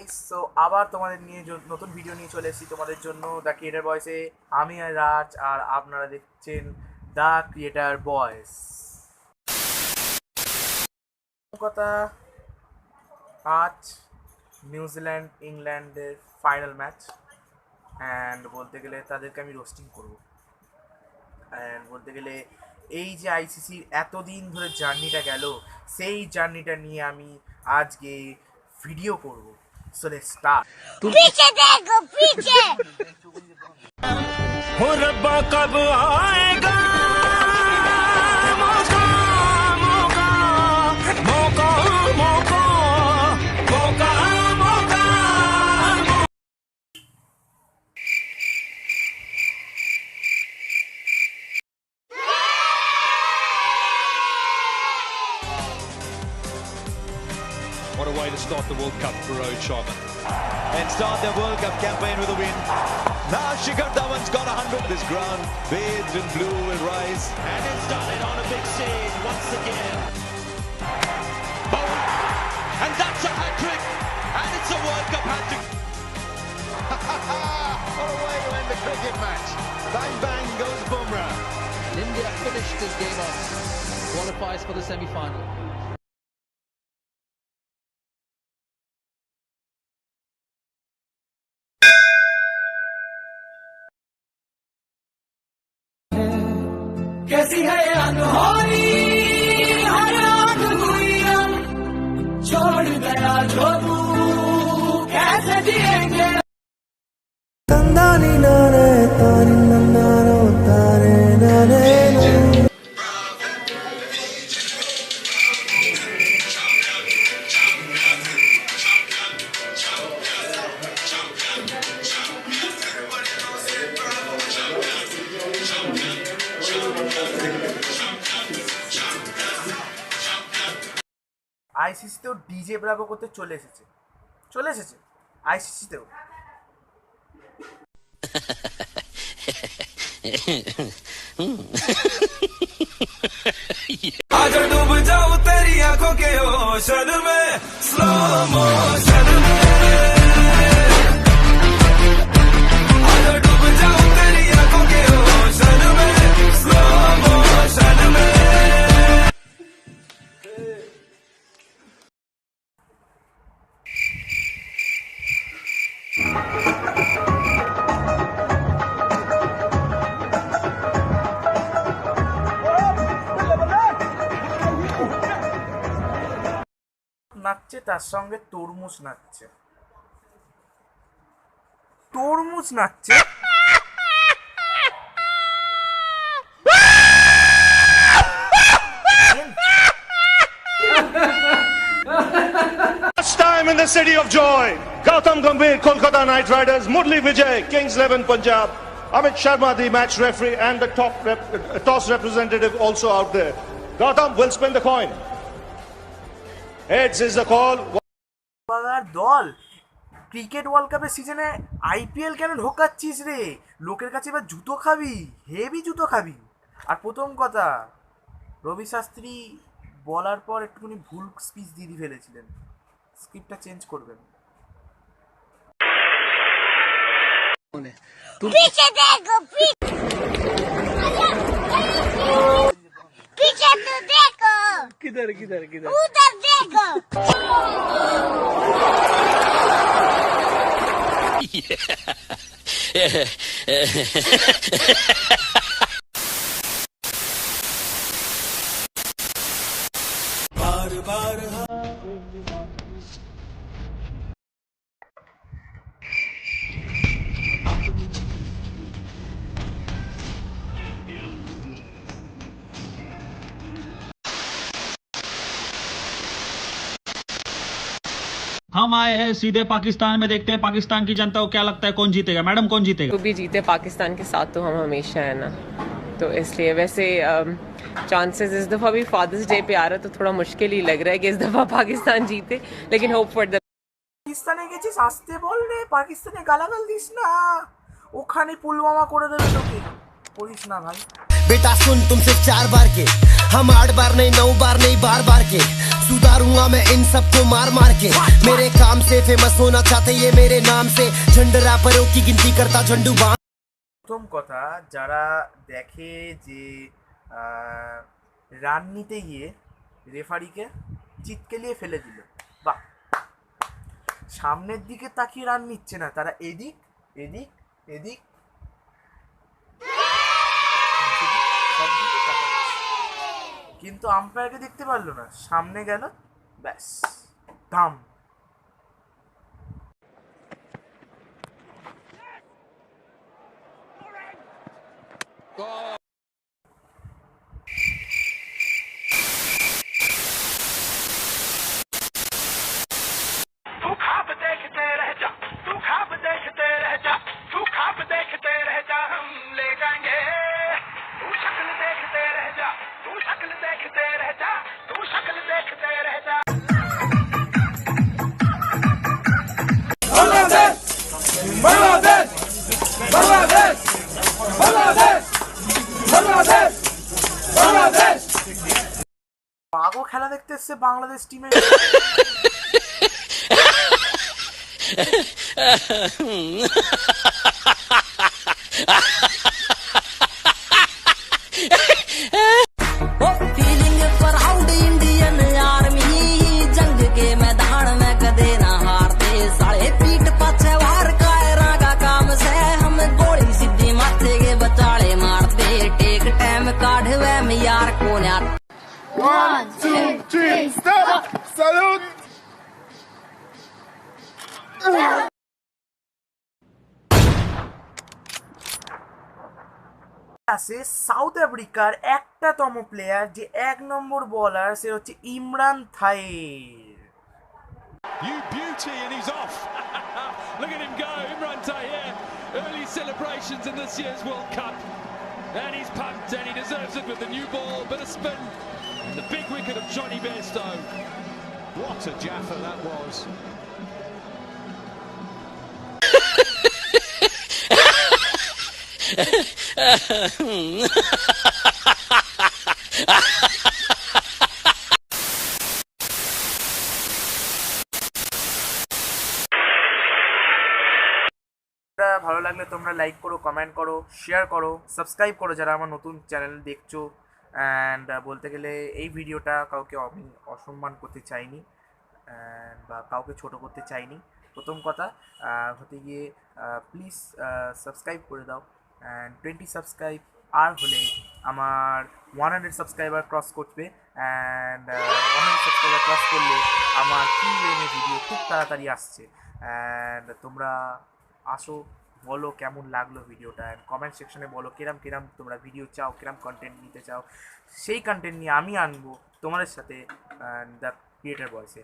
Guys, so আবার তোমাদের নিয়ে নতুন ভিডিও নিয়ে চলে এসেছি তোমাদের জন্য দ্য ক্রিয়েটার ভয়েসে। আমি আর রাজ, আর আপনারা দেখছেন দ্য ক্রিয়েটার ভয়েস। কথা, আজ নিউজিল্যান্ড ইংল্যান্ডের ফাইনাল ম্যাচ, অ্যান্ড বলতে গেলে তাদেরকে আমি রোস্টিং করব। অ্যান্ড বলতে গেলে এই যে আইসিসির এতদিন ধরে জার্নিটা গেল, সেই জার্নিটা নিয়ে আমি আজকে वीडियो করব। So let's start. पीछे देखो पीछे। हो रब्बा कब आएगा मौका मौका मौका मौका मौका मौका। What a way to start the World Cup for Rohit Sharma. And start their World Cup campaign with a win. Now Shikhar Dhawan's got 100. This ground bathed in blue will rise. And it's done it on a big stage once again. Bold. And that's a hat-trick. And it's a World Cup hat-trick. What a way to end the cricket match. Bang bang goes Bumrah. India finished this game off. Qualifies for the semi-final. कैसी है अनहोनी हर रात हुई हम छोड़ गया जो तू कैसे जिएंगे। तंदानी नारे तानी नंदारो तारे नारे আইসিসিতেও ডিজে ব্রাভো করতে চলে এসেছে আইসিসিতেও। आज डूब जाऊं तेरी आंखों के ओशन में स्लो मोशन में। आज डूब जाऊं तेरी आंखों के ओशन में स्लो मोशन में। নাচছে, তার সঙ্গে তরমুজ নাচছে। তরমুজ নাচছে। First time in the city of joy. Gautam Gambhir, Kolkata Knight Riders, Murli Vijay, Kings 11 Punjab, Amit Sharma, the match referee, and the toss representative also out there. Gautam will spin the coin. Heads is the call. দল cricket world কাপের সিজনে IPL কেন ঢোকাচ্ছিস রে? লোকের কাছে এবার জুতো খাবি, হেভি জুতো খাবি। আর প্রথম কথা, রবি শাস্ত্রী বলার পর একটুখানি ভুল স্পিচ দিয়ে ফেলেছিলেন, স্ক্রিপ্টটা চেঞ্জ করবেন। पीछे देखो पीछे तो देखो। किधर किधर किधर उधर देखो। बार बार हम आए हैं सीधे पाकिस्तान में, देखते हैं पाकिस्तान की जनता को क्या लगता है कौन जीतेगा। मैडम कौन जीतेगा? जो भी जीते पाकिस्तान के साथ तो हम हमेशा है ना, तो इसलिए वैसे चांसेस इस दफ़ा भी फादर्स डे पे आ रहा है तो थोड़ा मुश्किल ही लग रहा है कि इस दफ़ा पाकिस्तान जीते, लेकिन होप फॉर द। পাকিস্তানে গেছিস, আসতে বল রে। পাকিস্তানে গালাগাল দিস না, ওখানে পুলওয়ামা করে দেবে তোকে। করিস না ভাই। बेटा सुन तुम सिर्फ 4 बार के, हम 8 बार नहीं 9 बार नहीं बार बार के। सुधारूंगा मैं इन सबको मार मार के मेरे काम से फेमस होना चाहते ये मेरे नाम से झंड रैपरों की गिनती करता झंडू बांध প্রথম কথা, যারা দেখে যে রান নিতে গিয়ে রেফারিকে চিৎকেলিয়ে ফেলে দিল, বাহ, সামনের দিকে তাকিয়ে রান নিচ্ছে না, তারা এদিক এদিক এদিক সব দিকে তাকাচ্ছে। কিন্তু আম্পায়ারকে দেখতে পারলো না, সামনে গেল, ব্যাস দাম। পাগো খেলা দেখতে এসছে বাংলাদেশ টিমে। फीलिंग प्राउड इंडियन आर्मी जंग के मैदान में कदे ना हारते साले पीठ पाछे वार कायरा का काम से हम गोली सीधी माथे के बचाले मारते टेक टाइम काढ़वे में यार को यार 1 2 3 stop salute আছে সাউথ আফ্রিকার একটাতম প্লেয়ার যে 1 নম্বর বোলার, সে হচ্ছে Imran Tahir. You beauty, and he's off. Look at him go, Imran Tahir. Early celebrations in this year's World Cup. And he's pumped, and he deserves it with the new ball, bit of spin. And the big wicket of Johnny Bairstow. What a jaffer that was. ভালো লাগলে তোমরা like করো, comment করো, share করো, subscribe করো যারা আমার নতুন চ্যানেল দেখছো। অ্যান্ড বলতে গেলে এই ভিডিওটা কাউকে আমি অসম্মান করতে চাইনি বা কাউকে ছোট করতে চাইনি। প্রথম কথা হতে গিয়ে প্লিজ সাবস্ক্রাইব করে দাও। অ্যান্ড 20 সাবস্ক্রাইব আর হলে আমার 100 সাবস্ক্রাইবার ক্রস করবে। অ্যান্ড 100 সাবস্ক্রাইবার ক্রস করলে আমার Q&A ভিডিও খুব তাড়াতাড়ি আসছে। অ্যান্ড তোমরা আসো, বলো কেমন লাগলো ভিডিওটা, অ্যান্ড কমেন্ট সেকশনে বলো কিরম কিরম তোমরা ভিডিও চাও, কিরম কন্টেন্ট নিতে চাও। সেই কন্টেন্ট নিয়ে আমি আনবো তোমাদের সাথে দ্য ক্রিয়েটার ভয়েসে।